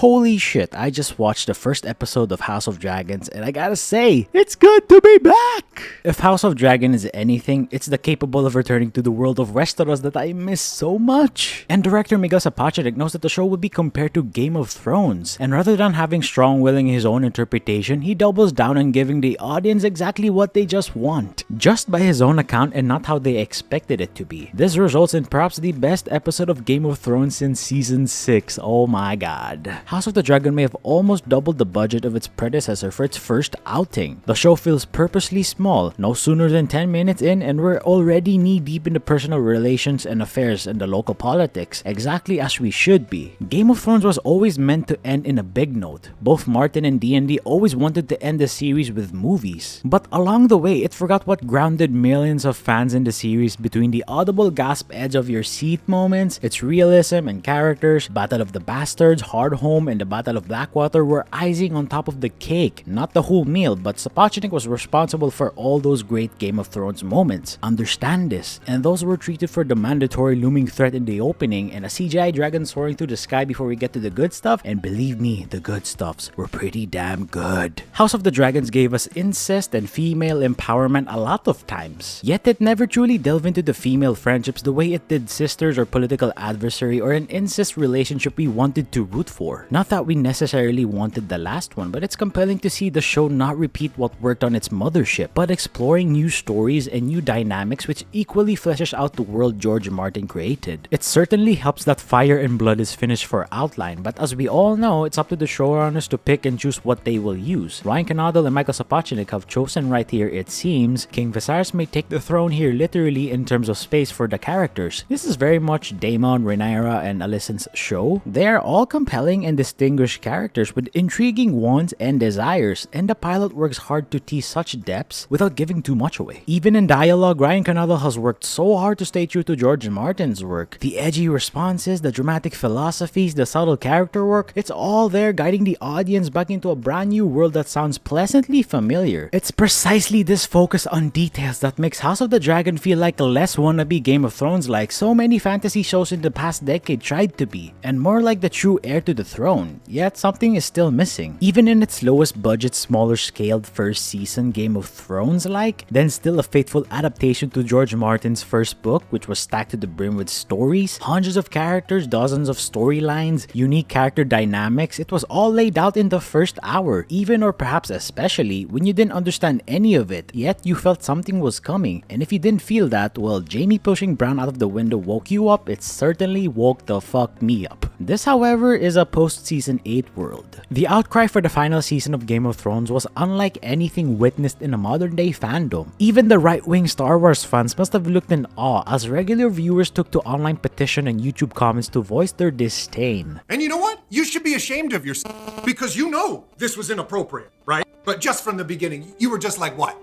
Holy shit, I just watched the first episode of House of Dragons and I gotta say, it's good to be back! If House of Dragon is anything, it's the capable of returning to the world of Westeros that I miss so much. And director Miguel Sapochnik knows that the show would be compared to Game of Thrones, and rather than having strong willing his own interpretation, he doubles down on giving the audience exactly what they just want, just by his own account and not how they expected it to be. This results in perhaps the best episode of Game of Thrones since season 6, oh my god. House of the Dragon may have almost doubled the budget of its predecessor for its first outing. The show feels purposely small, no sooner than 10 minutes in and we're already knee deep in the personal relations and affairs and the local politics, exactly as we should be. Game of Thrones was always meant to end in a big note. Both Martin and D&D always wanted to end the series with movies. But along the way, it forgot what grounded millions of fans in the series between the audible gasp edge of your seat moments, its realism and characters. Battle of the Bastards, Hardhome, and the Battle of Blackwater were icing on top of the cake. Not the whole meal, but Sapochnik was responsible for all those great Game of Thrones moments. Understand this. And those were treated for the mandatory looming threat in the opening and a CGI dragon soaring through the sky before we get to the good stuff, and believe me, the good stuffs were pretty damn good. House of the Dragons gave us incest and female empowerment a lot of times, yet it never truly delved into the female friendships the way it did sisters or political adversary or an incest relationship we wanted to root for. Not that we necessarily wanted the last one, but it's compelling to see the show not repeat what worked on its mothership, but exploring new stories and new dynamics which equally fleshes out the world George Martin created. It certainly helps that Fire and Blood is finished for outline, but as we all know, it's up to the showrunners to pick and choose what they will use. Ryan Canadel and Michael Sapochnik have chosen right here, it seems. King Viserys may take the throne here literally in terms of space for the characters. This is very much Daemon, Rhaenyra, and Alicent's show. They are all compelling and distinguished characters with intriguing wants and desires, and the pilot works hard to tease such depths without giving too much away. Even in dialogue, Ryan Canadel has worked so hard to stay true to George Martin's work. The edgy responses, the dramatic philosophies, the subtle character work, it's all there guiding the audience back into a brand new world that sounds pleasantly familiar. It's precisely this focus on details that makes House of the Dragon feel like a less wannabe Game of Thrones like so many fantasy shows in the past decade tried to be, and more like the true heir to the throne. Yet something is still missing. Even in its lowest budget, smaller scaled first season Game of Thrones like, then still a faithful adaptation to George Martin's first book, which was stacked to the brim with stories, hundreds of characters, dozens of storylines, unique character dynamics. It was all laid out in the first hour, even or perhaps especially when you didn't understand any of it, yet you felt something was coming. And if you didn't feel that, well, Jaime pushing Bran out of the window woke you up. It certainly woke the fuck me up. This, however, is a post-season 8 world. The outcry for the final season of Game of Thrones was unlike anything witnessed in a modern-day fandom. Even the right-wing Star Wars fans must have looked in awe as regular viewers took to online petition and YouTube comments to voice their disdain. And you know what? You should be ashamed of yourself because you know this was inappropriate, right? But just from the beginning, you were just like what?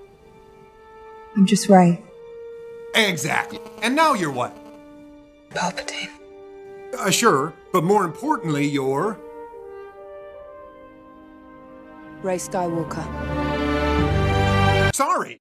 I'm just right. Exactly. And now you're what? Palpatine. Sure, but more importantly, you're... Rey Skywalker. Sorry.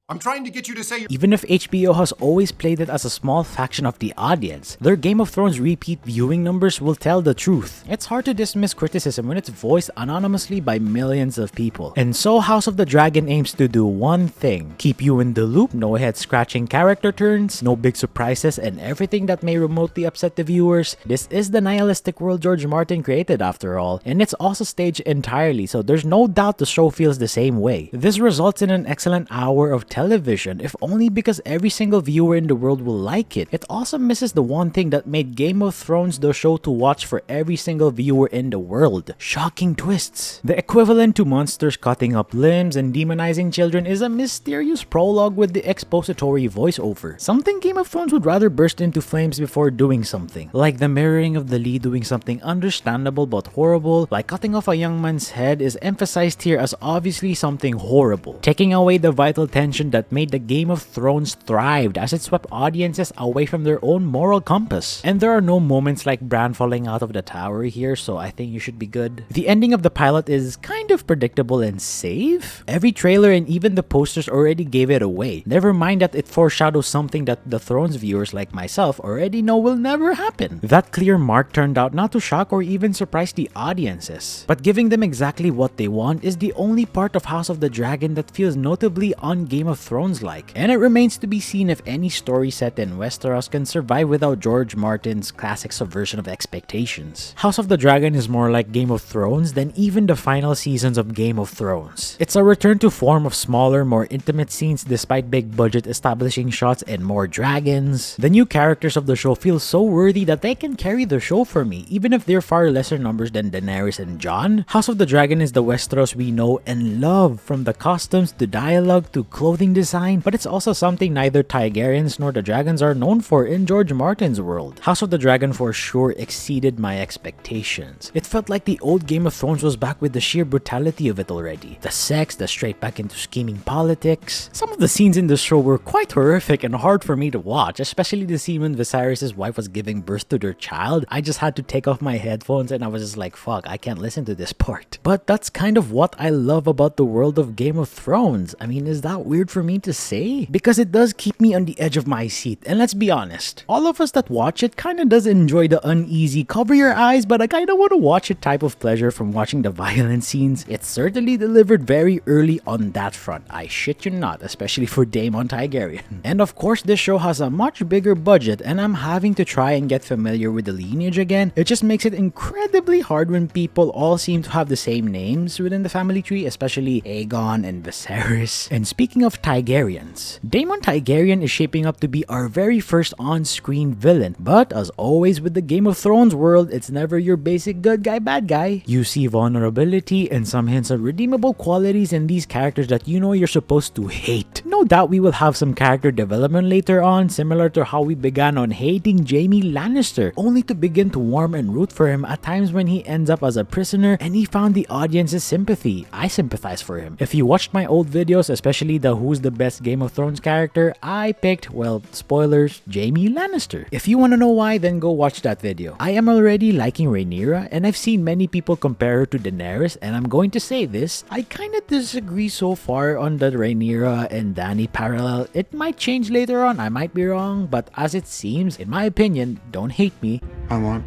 I'm trying to get you to say you're... Even if HBO has always played it as a small faction of the audience, their Game of Thrones repeat viewing numbers will tell the truth. It's hard to dismiss criticism when it's voiced anonymously by millions of people. And so House of the Dragon aims to do one thing: keep you in the loop, no head-scratching character turns, no big surprises, and everything that may remotely upset the viewers. This is the nihilistic world George Martin created after all, and it's also staged entirely, so there's no doubt the show feels the same way. This results in an excellent hour of television, if only because every single viewer in the world will like it. It also misses the one thing that made Game of Thrones the show to watch for every single viewer in the world: shocking twists. The equivalent to monsters cutting up limbs and demonizing children is a mysterious prologue with the expository voiceover. Something Game of Thrones would rather burst into flames before doing something. Like the mirroring of the lead doing something understandable but horrible, like cutting off a young man's head, is emphasized here as obviously something horrible, taking away the vital tension that made the Game of Thrones thrived as it swept audiences away from their own moral compass. And there are no moments like Bran falling out of the tower here, so I think you should be good. The ending of the pilot is kind kind of predictable and safe. Every trailer and even the posters already gave it away. Never mind that it foreshadows something that the Thrones viewers like myself already know will never happen. That clear mark turned out not to shock or even surprise the audiences, but giving them exactly what they want is the only part of House of the Dragon that feels notably on Game of Thrones like. And it remains to be seen if any story set in Westeros can survive without George Martin's classic subversion of expectations. House of the Dragon is more like Game of Thrones than even the final seasons of Game of Thrones. It's a return to form of smaller, more intimate scenes despite big budget establishing shots and more dragons. The new characters of the show feel so worthy that they can carry the show for me, even if they're far lesser numbers than Daenerys and Jon. House of the Dragon is the Westeros we know and love, from the costumes to dialogue to clothing design, but it's also something neither Targaryens nor the dragons are known for in George Martin's world. House of the Dragon for sure exceeded my expectations. It felt like the old Game of Thrones was back with the sheer brutality of it already. The sex, the straight back into scheming politics. Some of the scenes in the show were quite horrific and hard for me to watch, especially the scene when Viserys' wife was giving birth to their child. I just had to take off my headphones and I was just like, fuck, I can't listen to this part. But that's kind of what I love about the world of Game of Thrones. I mean, is that weird for me to say? Because it does keep me on the edge of my seat. And let's be honest, all of us that watch it kinda does enjoy the uneasy cover your eyes but I kinda wanna watch it type of pleasure from watching the violent scenes. It certainly delivered very early on that front. I shit you not, especially for Daemon Targaryen. And of course, this show has a much bigger budget and I'm having to try and get familiar with the lineage again. It just makes it incredibly hard when people all seem to have the same names within the family tree, especially Aegon and Viserys. And speaking of Targaryens, Daemon Targaryen is shaping up to be our very first on-screen villain. But as always with the Game of Thrones world, it's never your basic good guy, bad guy. You see vulnerability and some hints of redeemable qualities in these characters that you know you're supposed to hate. No doubt we will have some character development later on, similar to how we began on hating Jaime Lannister, only to begin to warm and root for him at times when he ends up as a prisoner and he found the audience's sympathy. I sympathize for him. If you watched my old videos, especially the who's the best Game of Thrones character, I picked, well, spoilers, Jaime Lannister. If you want to know why, then go watch that video. I am already liking Rhaenyra and I've seen many people compare her to Daenerys, and I'm going to say this, I kinda disagree so far on the Rhaenyra and Dany parallel. It might change later on, I might be wrong, but as it seems, in my opinion, don't hate me, I want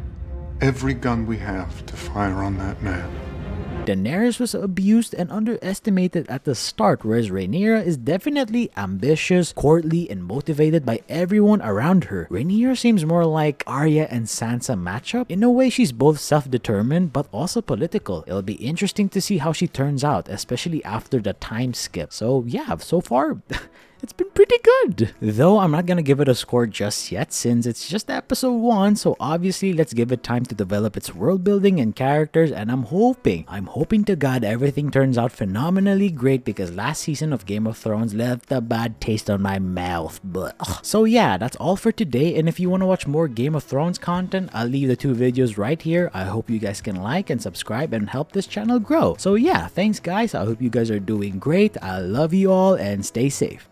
every gun we have to fire on that man. Daenerys was abused and underestimated at the start, whereas Rhaenyra is definitely ambitious, courtly, and motivated by everyone around her. Rhaenyra seems more like Arya and Sansa matchup. In a way, she's both self-determined but also political. It'll be interesting to see how she turns out, especially after the time skip. So yeah, so far it's been pretty good. Though I'm not gonna give it a score just yet since it's just episode 1, so obviously let's give it time to develop its world building and characters, and I'm hoping to God everything turns out phenomenally great because last season of Game of Thrones left a bad taste on my mouth. But so yeah, that's all for today, and if you want to watch more Game of Thrones content, I'll leave the 2 videos right here. I hope you guys can like and subscribe and help this channel grow. So yeah, thanks guys, I hope you guys are doing great. I love you all and stay safe.